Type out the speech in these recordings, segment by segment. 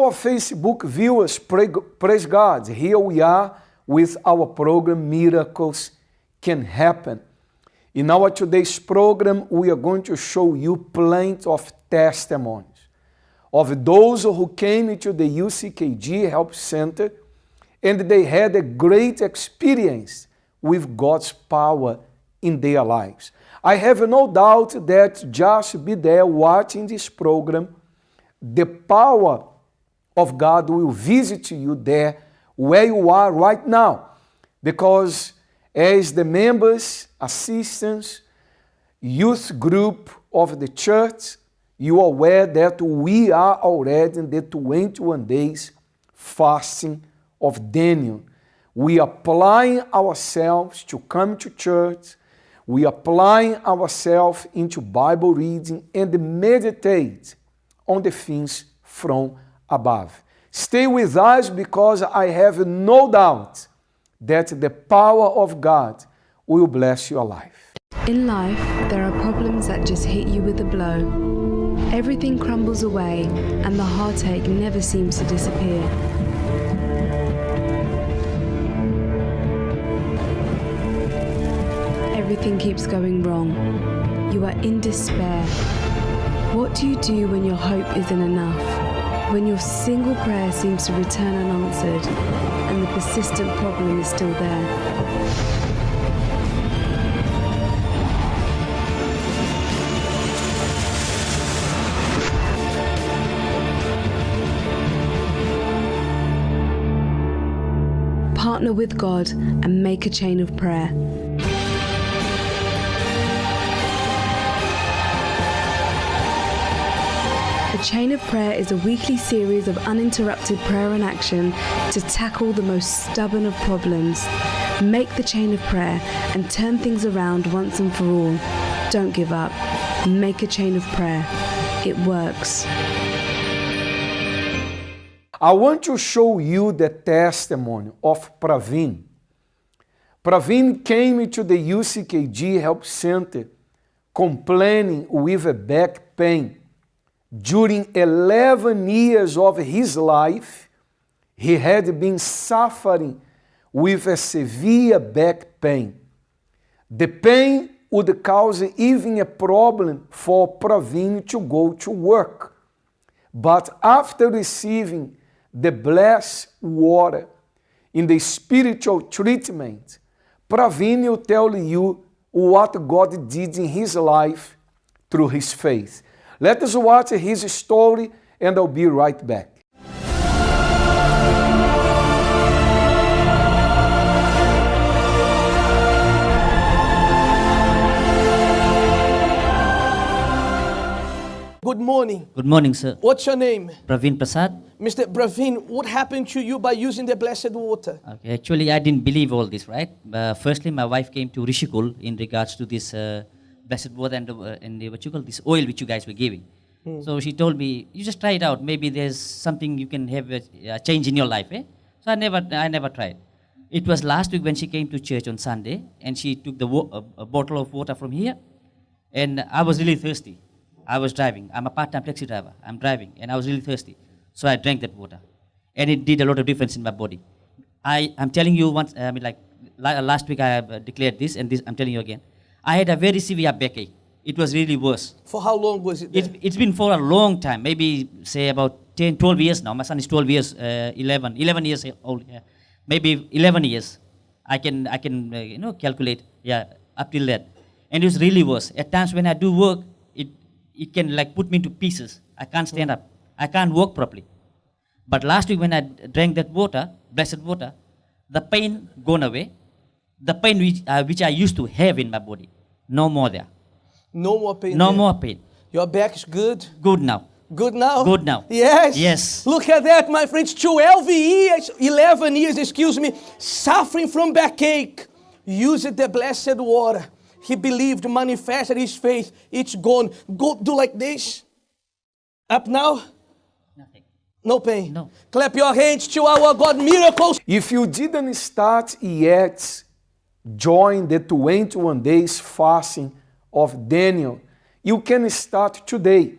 our Facebook viewers, praise God, here we are with our program Miracles Can Happen. In our today's program, we are going to show you plenty of testimonies of those who came into the UCKG Help Center and they had a great experience with God's power in their lives. I have no doubt that just be there watching this program, the power of God will visit you there where you are right now. Because as the members, assistants, youth group of the church, you are aware that we are already in the 21 days fasting of Daniel. We are applying ourselves to come to church. We are applying ourselves into Bible reading and meditate on the things from above. Stay with us because I have no doubt that the power of God will bless your life. In life, there are problems that just hit you with a blow. Everything crumbles away and the heartache never seems to disappear. Everything keeps going wrong. You are in despair. What do you do when your hope isn't enough? When your single prayer seems to return unanswered and the persistent problem is still there? Partner with God and make a chain of prayer. The Chain of Prayer is a weekly series of uninterrupted prayer and action to tackle the most stubborn of problems. Make the chain of prayer and turn things around once and for all. Don't give up. Make a chain of prayer. It works. I want to show you the testimony of Praveen. Praveen came to the UCKG Help Center complaining with a back pain. During 11 years of his life, he had been suffering with a severe back pain. The pain would cause even a problem for Praveen to go to work. But after receiving the blessed water in the spiritual treatment, Praveen will tell you what God did in his life through his faith. Let us watch his story and I'll be right back. Good morning. Good morning, sir. What's your name? Praveen Prasad. Mr. Praveen, what happened to you by using the blessed water? Okay, actually, I didn't believe all this, right? Firstly, my wife came to Rishikul in regards to this blessed water and what you call this oil which you guys were giving. So she told me, you just try it out. Maybe there's something you can have a change in your life. Eh? So I never tried. It was last week when she came to church on Sunday and she took a bottle of water from here, and I was really thirsty. I was driving. I'm a part-time taxi driver. I'm driving, and I was really thirsty. So I drank that water, and it did a lot of difference in my body. I'm telling you once. Last week I declared this, and this I'm telling you again. I had a very severe backache. It was really worse. For how long was it there? It's been for a long time. Maybe say about 10, 12 years now. My son is 12 years, 11 years old. Yeah. Maybe 11 years. I can calculate. Yeah, up till that, and it was really worse. At times when I do work, it can like put me into pieces. I can't stand up. I can't walk properly. But last week when I drank that water, blessed water, the pain gone away. The pain which I used to have in my body, no more there. No more pain. No there. more pain. Your back is good. Good now. Good now? Good now. Yes. Yes. Look at that, my friends. 12 years, 11 years, excuse me, suffering from backache. Used the blessed water. He believed, manifested his faith. It's gone. Go do like this. Up now. Nothing. No pain. No. Clap your hands to our God. Miracles. If you didn't start yet, join the 21 days fasting of Daniel. You can start today.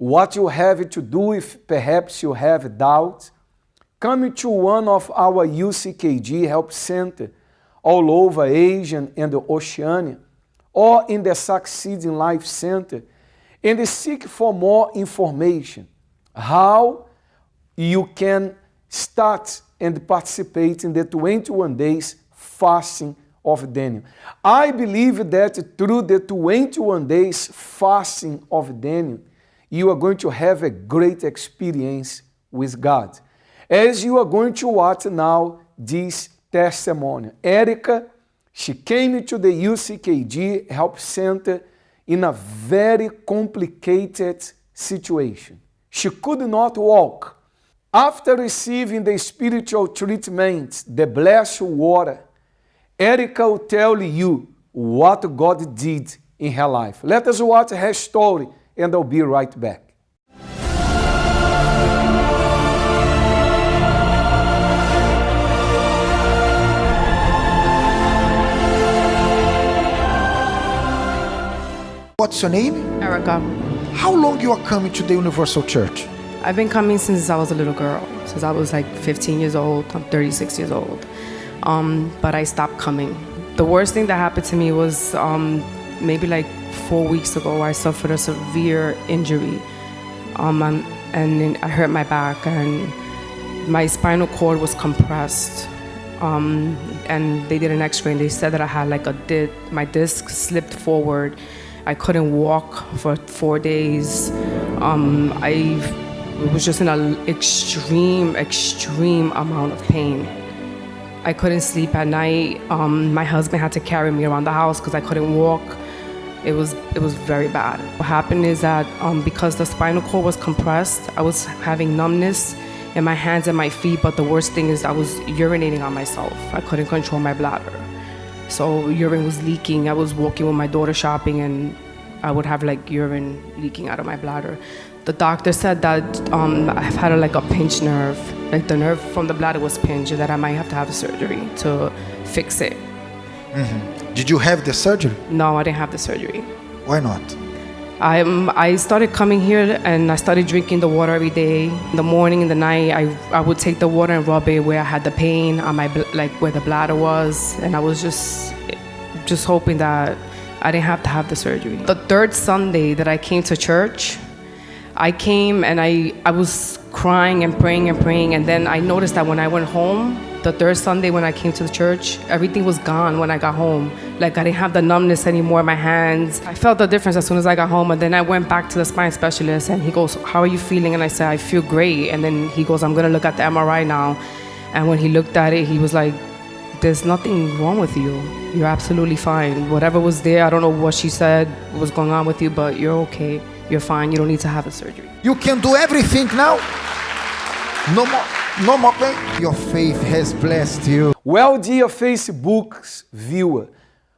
what you have to do if perhaps you have doubt. Come to one of our UCKG Help Center all over Asia and Oceania, or in the Succeeding Life Center, and seek for more information how you can start and participate in the 21 days fasting of Daniel. I believe that through the 21 days fasting of Daniel, you are going to have a great experience with God. As you are going to watch now this testimony. Erica, she came to the UCKG Help Center in a very complicated situation. She could not walk. After receiving the spiritual treatment, the blessed water, Erica will tell you what God did in her life. Let us watch her story and I'll be right back. What's your name? Erica. How long you are coming to the Universal Church? I've been coming since I was a little girl, since I was like 15 years old. I'm 36 years old. But I stopped coming. The worst thing that happened to me was maybe like 4 weeks ago. I suffered a severe injury, and I hurt my back, and my spinal cord was compressed. And they did an X-ray, and they said that I had like my disc slipped forward. I couldn't walk for 4 days. I was just in an extreme amount of pain. I couldn't sleep at night. My husband had to carry me around the house because I couldn't walk. It was very bad. What happened is that because the spinal cord was compressed, I was having numbness in my hands and my feet, but the worst thing is I was urinating on myself. I couldn't control my bladder. So urine was leaking. I was walking with my daughter shopping and I would have like urine leaking out of my bladder. The doctor said that I've had like a pinched nerve, like the nerve from the bladder was pinched, and that I might have to have a surgery to fix it. Mm-hmm. Did you have the surgery? No, I didn't have the surgery. Why not? I started coming here and I started drinking the water every day. In the morning, in the night, I would take the water and rub it where I had the pain on my like where the bladder was, and I was just hoping that I didn't have to have the surgery. The third Sunday that I came to church, I came and I was crying and praying, and then I noticed that when I went home, the third Sunday when I came to the church, everything was gone when I got home. Like I didn't have the numbness anymore in my hands. I felt the difference as soon as I got home, and then I went back to the spine specialist and he goes, "How are you feeling?" And I said, "I feel great." And then he goes, "I'm gonna look at the MRI now." And when he looked at it, he was like, "There's nothing wrong with you. You're absolutely fine. Whatever was there, I don't know what she said was going on with you, but you're okay. You're fine. You don't need to have a surgery." You can do everything now. No more pain. Your faith has blessed you. Well, dear Facebook's viewer,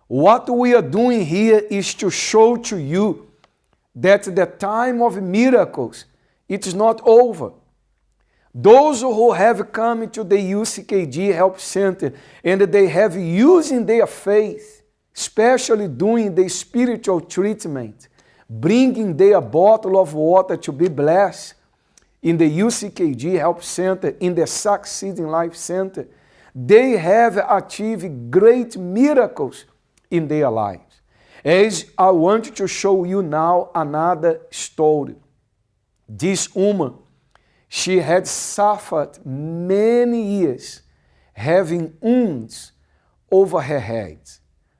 what we are doing here is to show to you that the time of miracles, it is not over. Those who have come to the UCKG Help Center and they have using their faith, especially doing the spiritual treatment, bringing their bottle of water to be blessed in the UCKG Help Center, in the Succeeding Life Center, they have achieved great miracles in their lives. As I want to show you now another story. This woman, she had suffered many years having wounds over her head.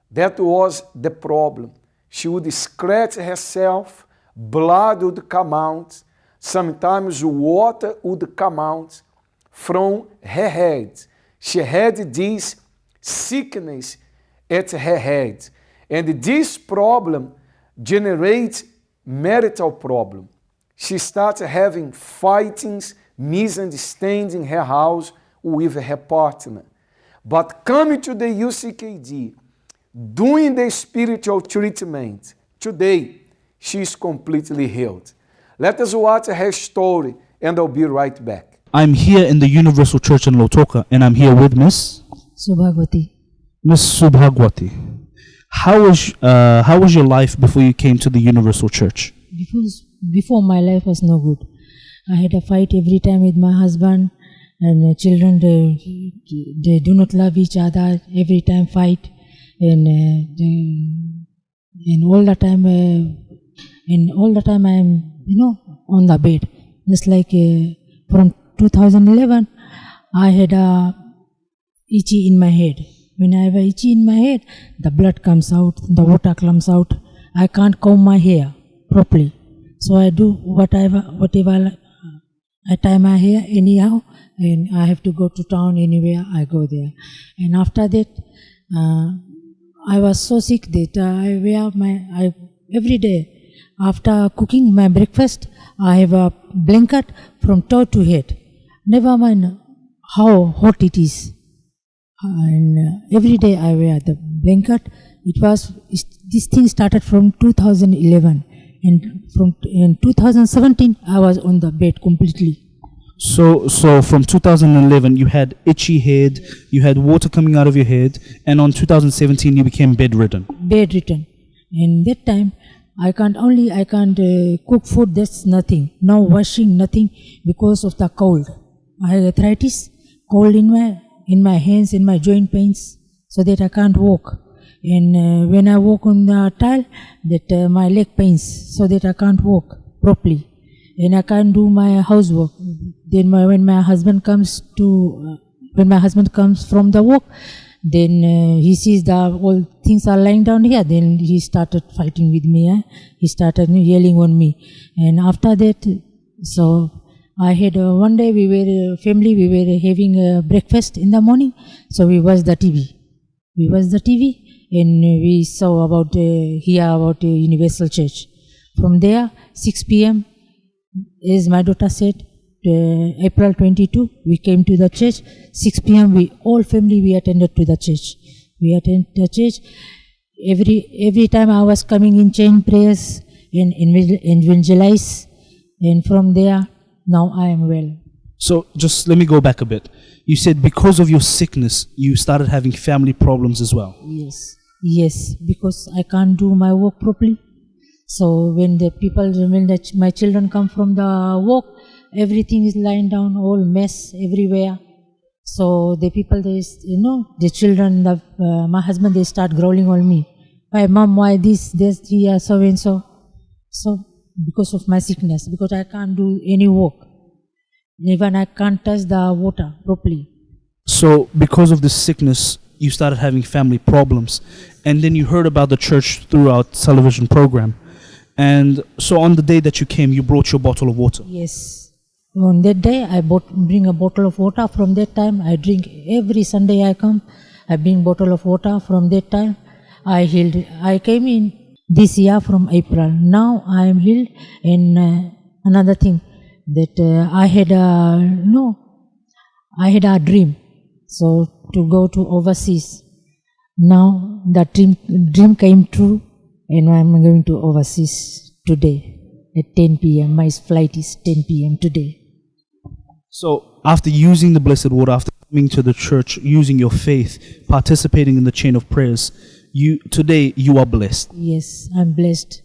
That was the problem. She would scratch herself, blood would come out, sometimes water would come out from her head. She had this sickness at her head. And this problem generates marital problem. She started having fightings, misunderstanding in her house with her partner. But coming to the UCKG, doing the spiritual treatment, today she is completely healed. Let us watch her story and I'll be right back. I'm here in the Universal Church in Lautoka and I'm here with Miss Subhagwati. Miss Subhagwati. How was your life before you came to the Universal Church? before my life was no good. I had a fight every time with my husband, and the children, they do not love each other, every time fight, and all the time I am, on the bed. Just like from 2011, I had a itchy in my head. When I have a itchy in my head, the blood comes out, the water comes out. I can't comb my hair properly. So I do whatever I tie my hair anyhow, and I have to go to town anywhere, I go there. And after that, I was so sick that every day, after cooking my breakfast, I have a blanket from toe to head. Never mind how hot it is. And every day I wear the blanket. This thing started from 2011, and in 2017 I was on the bed completely. So from 2011 you had itchy head, you had water coming out of your head, and on 2017 you became bedridden. Bedridden. And that time I can't cook food. That's nothing. No washing, nothing, because of the cold. I have arthritis, cold in my hands, in my joint pains, so that I can't walk. And when I walk on the tile, my leg pains, so that I can't walk properly. And I can't do my housework. Then when my husband comes from the work, then he sees all things are lying down here. Then he started fighting with me. He started yelling on me. And after that, so I had one day we were having breakfast in the morning. So we watched the TV. And we saw about Universal Church. From there, 6 p.m., as my daughter said, April 22, we came to the church. 6 p.m. we attended to the church. We attended the church. Every time I was coming in chain prayers and evangelize. And from there, now I am well. So just let me go back a bit. You said because of your sickness, you started having family problems as well. Yes, because I can't do my work properly. So when my children come from the work, everything is lying down, all mess everywhere. So the people, the children, my husband, they start growling on me. Why, mom, why this, here, so and so. So because of my sickness, because I can't do any work. Even I can't touch the water properly. So because of this sickness, you started having family problems. And then you heard about the church through our television program. And so on the day that you came, you brought your bottle of water. Yes. On that day, I bring a bottle of water. From that time, I drink every Sunday I come. I bring bottle of water. From that time, I healed. I came in this year from April. Now I am healed. And another thing, that I had a dream. So to go to overseas. Now the dream came true. And I'm going to overseas today at 10 p.m. My flight is 10 p.m. today. So after using the blessed water, after coming to the church, using your faith, participating in the chain of prayers, today you are blessed. Yes, I'm blessed.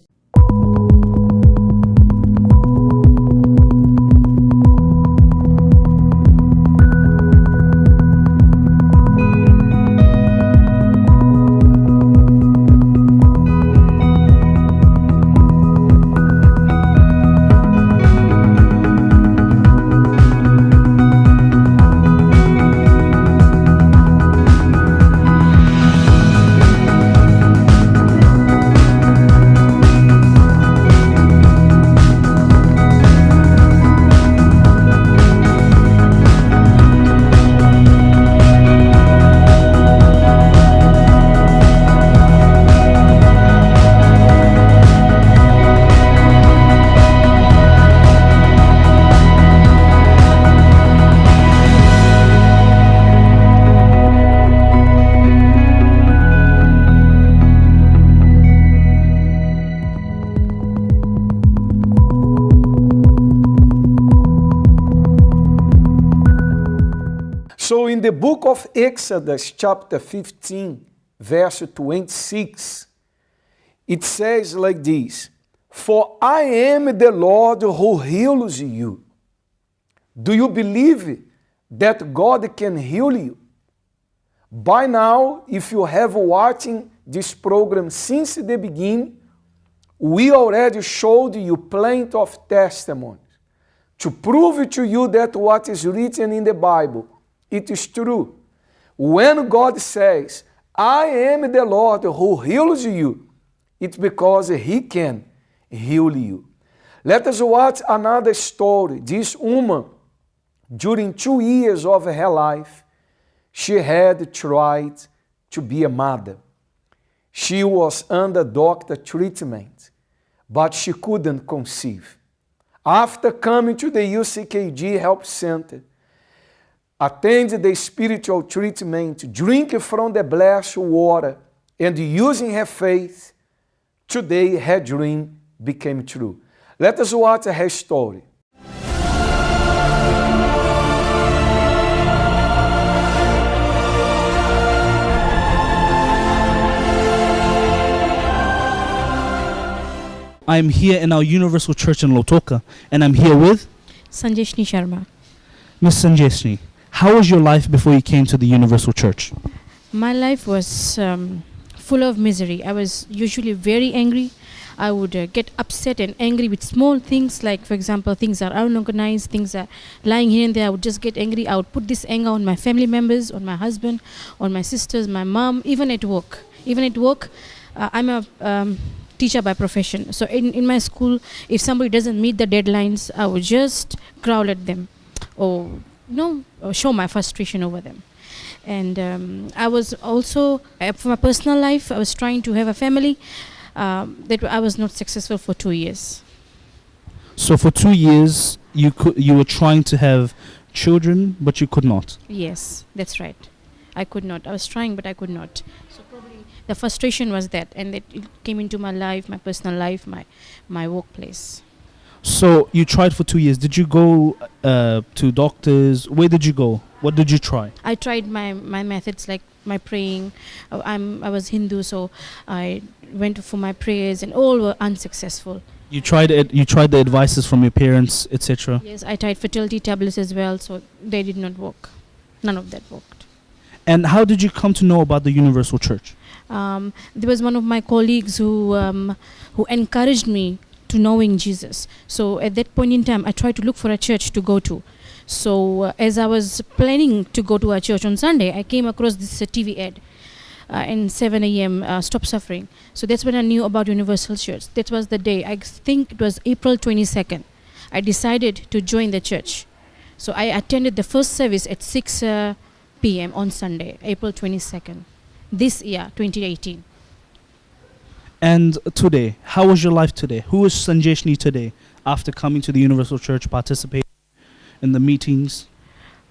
So in the book of Exodus, chapter 15, verse 26, it says like this: For I am the Lord who heals you. Do you believe that God can heal you? By now, if you have watching this program since the beginning, we already showed you plenty of testimonies to prove to you that what is written in the Bible, it is true. When God says, I am the Lord who heals you, it's because He can heal you. Let us watch another story. This woman, during 2 years of her life, she had tried to be a mother. She was under doctor treatment, but she couldn't conceive. After coming to the UCKG Help Center, attend the spiritual treatment, drink from the blessed water, and using her faith, today her dream became true. Let us watch her story. I'm here in our Universal Church in Lautoka, and I'm here with Sanjeshni Sharma. Miss Sanjeshni. How was your life before you came to the Universal Church? My life was full of misery. I was usually very angry. I would get upset and angry with small things, like, for example, things are unorganized, things are lying here and there. I would just get angry. I would put this anger on my family members, on my husband, on my sisters, my mom, even at work. I'm a teacher by profession. So in my school, if somebody doesn't meet the deadlines, I would just growl at them or show my frustration over them. And I was also, for my personal life, I was trying to have a family that I was not successful for 2 years. So for 2 years, you were trying to have children, but you could not. Yes, that's right. I could not. I was trying, but I could not. So probably the frustration was that, and that it came into my life, my personal life, my workplace. So you tried for 2 years. Did you go to doctors? Where did you go? What did you try? I tried my methods, like my praying. I was Hindu, so I went for my prayers, and all were unsuccessful. You tried it. You tried the advices from your parents, etc. Yes, I tried fertility tablets as well, so they did not work. None of that worked. And how did you come to know about the Universal Church? There was one of my colleagues who encouraged me to knowing Jesus. So at that point in time, I tried to look for a church to go to. So as I was planning to go to a church on Sunday, I came across this TV ad in 7 a.m. Stop Suffering. So that's when I knew about Universal Church. That was the day. I think it was April 22nd. I decided to join the church. So I attended the first service at 6 p.m. on Sunday, April 22nd, this year, 2018. And today, how was your life today? Who is Sanjeshni today after coming to the Universal Church, participating in the meetings?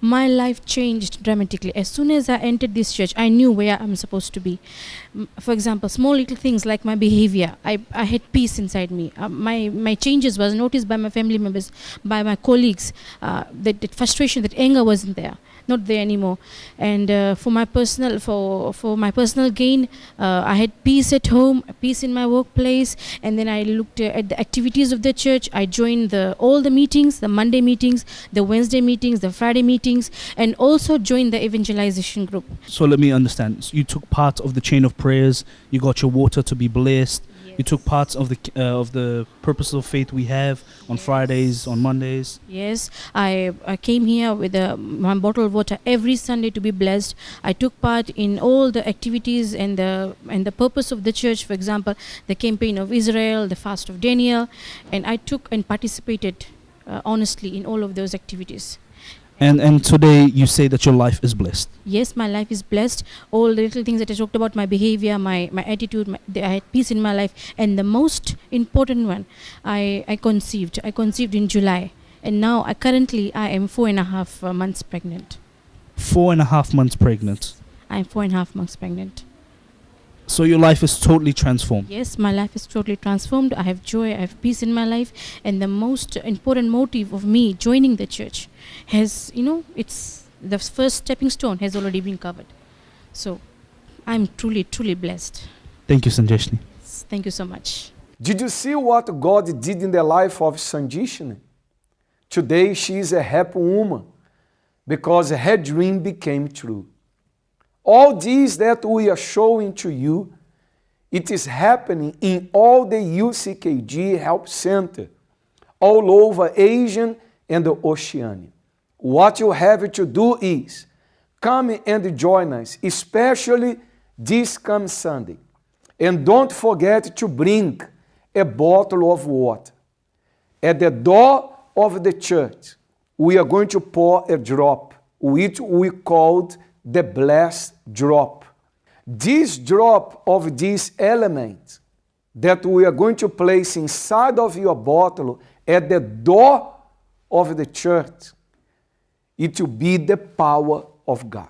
My life changed dramatically. As soon as I entered this church, I knew where I'm supposed to be. For example, small little things like my behavior. I had peace inside me. My changes was noticed by my family members, by my colleagues. That frustration, that anger wasn't there. Not there anymore. And for my personal gain, I had peace at home, peace in my workplace, and then I looked at the activities of the church. I joined all the meetings, the Monday meetings, the Wednesday meetings, the Friday meetings, and also joined the evangelization group. So let me understand. So you took part of the chain of prayers. You got your water to be blessed. You took part of the purpose of faith we have on Fridays, on Mondays. Yes, I came here with my bottle of water every Sunday to be blessed. I took part in all the activities and the purpose of the church. For example, the campaign of Israel, the fast of Daniel, and I took and participated honestly in all of those activities. And today you say that your life is blessed. Yes, my life is blessed. All the little things that I talked about, my behavior, my attitude, I had peace in my life. And the most important one, I conceived. I conceived in July. And now currently I am 4.5 months pregnant. 4.5 months pregnant. I am 4.5 months pregnant. So your life is totally transformed. Yes, my life is totally transformed. I have joy, I have peace in my life. And the most important motive of me joining the church has, it's the first stepping stone has already been covered. So I'm truly, truly blessed. Thank you, Sanjeshni. Thank you so much. Did you see what God did in the life of Sandishne? Today she is a happy woman because her dream became true. All this that we are showing to you, it is happening in all the UCKG Help Center, all over Asia and Oceania. What you have to do is come and join us, especially this coming Sunday. And don't forget to bring a bottle of water. At the door of the church, we are going to pour a drop, which we called the blessed drop. This drop of this element that we are going to place inside of your bottle at the door of the church, it will be the power of God.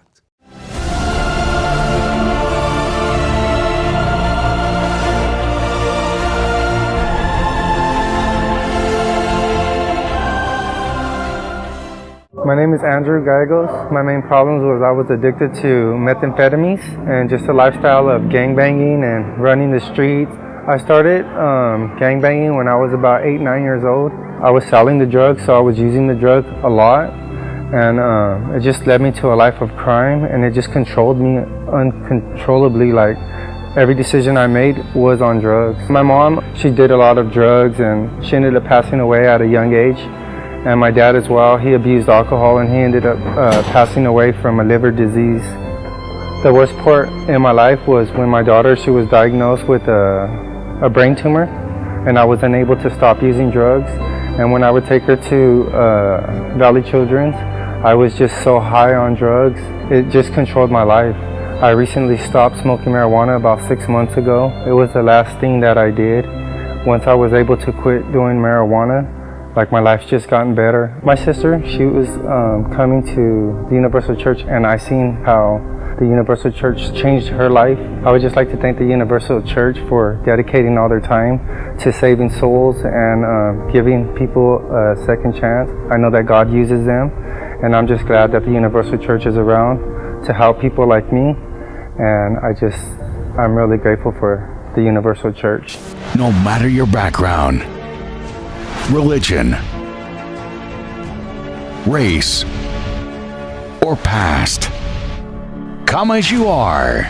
My name is Andrew Gallegos. My main problems was I was addicted to methamphetamines and just a lifestyle of gangbanging and running the streets. I started gangbanging when I was about 8, 9 years old. I was selling the drugs, so I was using the drugs a lot. And it just led me to a life of crime, and it just controlled me uncontrollably. Like, every decision I made was on drugs. My mom, she did a lot of drugs, and she ended up passing away at a young age. And my dad as well, he abused alcohol, and he ended up passing away from a liver disease. The worst part in my life was when my daughter, she was diagnosed with a brain tumor, and I was unable to stop using drugs. And when I would take her to Valley Children's, I was just so high on drugs, it just controlled my life. I recently stopped smoking marijuana about 6 months ago. It was the last thing that I did. Once I was able to quit doing marijuana, like, my life's just gotten better. My sister, she was coming to the Universal Church, and I seen how the Universal Church changed her life. I would just like to thank the Universal Church for dedicating all their time to saving souls and giving people a second chance. I know that God uses them, and I'm just glad that the Universal Church is around to help people like me, and I'm really grateful for the Universal Church. No matter your background, religion, race, or past, come as you are.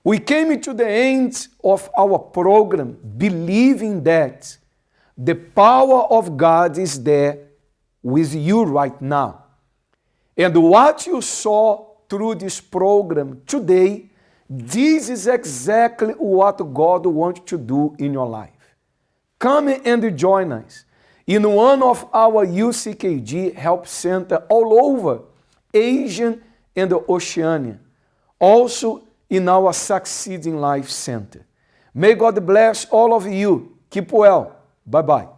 We came to the end of our program believing that the power of God is there with you right now. And what you saw through this program today, this is exactly what God wants to do in your life. Come and join us in one of our UCKG Help Center all over Asia and Oceania. Also in our Succeeding Life Center. May God bless all of you. Keep well. Bye-bye.